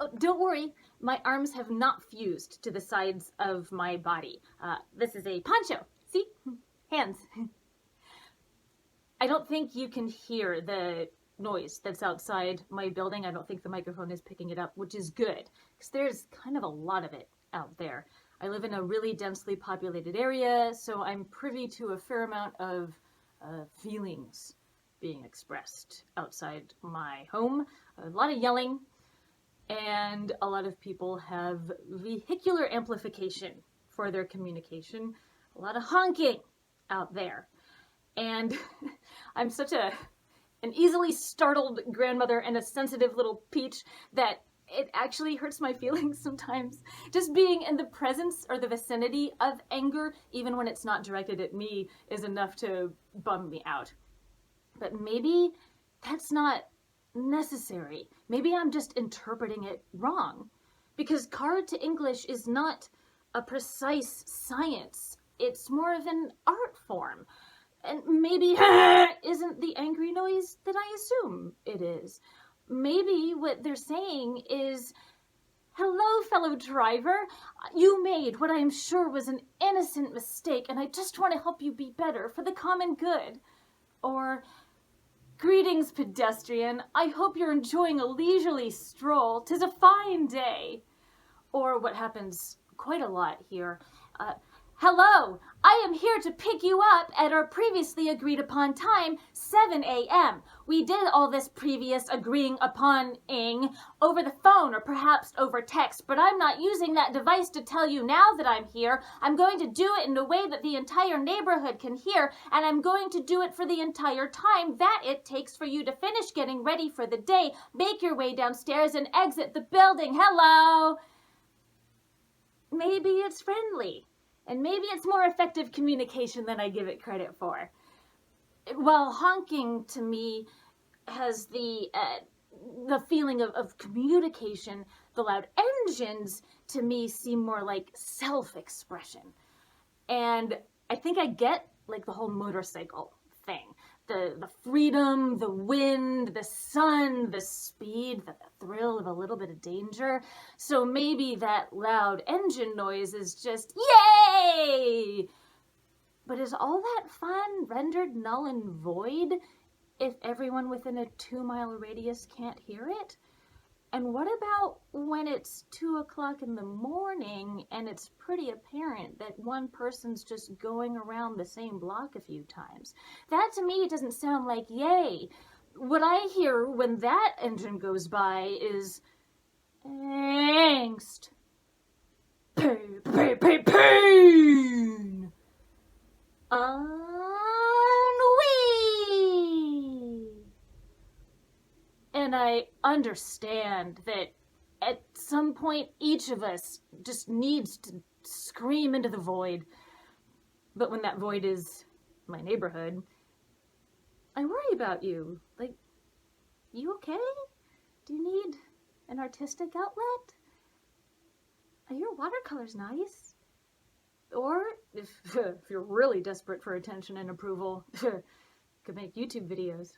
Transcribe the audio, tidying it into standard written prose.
Oh, don't worry, my arms have not fused to the sides of my body. This is a poncho. See? Hands. I don't think you can hear the noise that's outside my building. I don't think the microphone is picking it up, which is good, because there's kind of a lot of it out there. I live in a really densely populated area, so I'm privy to a fair amount of feelings being expressed outside my home. A lot of yelling, and a lot of people have vehicular amplification for their communication. A lot of honking out there. And I'm such an easily startled grandmother and a sensitive little peach that it actually hurts my feelings sometimes. Just being in the presence or the vicinity of anger, even when it's not directed at me, is enough to bum me out. But maybe that's not necessary. Maybe I'm just interpreting it wrong. Because card to English is not a precise science. It's more of an art form. And maybe isn't the angry noise that I assume it is. Maybe what they're saying is, hello, fellow driver. You made what I am sure was an innocent mistake, and I just want to help you be better for the common good. Or, greetings, pedestrian. I hope you're enjoying a leisurely stroll. 'Tis a fine day. Or what happens quite a lot here. Hello, I am here to pick you up at our previously agreed upon time, 7 a.m. We did all this previous agreeing upon-ing over the phone or perhaps over text, but I'm not using that device to tell you now that I'm here. I'm going to do it in a way that the entire neighborhood can hear, and I'm going to do it for the entire time that it takes for you to finish getting ready for the day, make your way downstairs, and exit the building. Hello! Maybe it's friendly. And maybe it's more effective communication than I give it credit for. While honking to me has the feeling of communication, the loud engines to me seem more like self-expression. And I think I get like the whole motorcycle thing. The freedom, the wind, the sun, the speed, the thrill of a little bit of danger. So maybe that loud engine noise is just, yay! But is all that fun rendered null and void if everyone within a 2-mile radius can't hear it? And what about when it's 2 o'clock in the morning and it's pretty apparent that one person's just going around the same block a few times? That to me doesn't sound like yay. What I hear when that engine goes by is angst. Pain. And I understand that at some point each of us just needs to scream into the void. But when that void is my neighborhood, I worry about you. Like, you okay? Do you need an artistic outlet? Are your watercolors nice? Or, if you're really desperate for attention and approval, could make YouTube videos.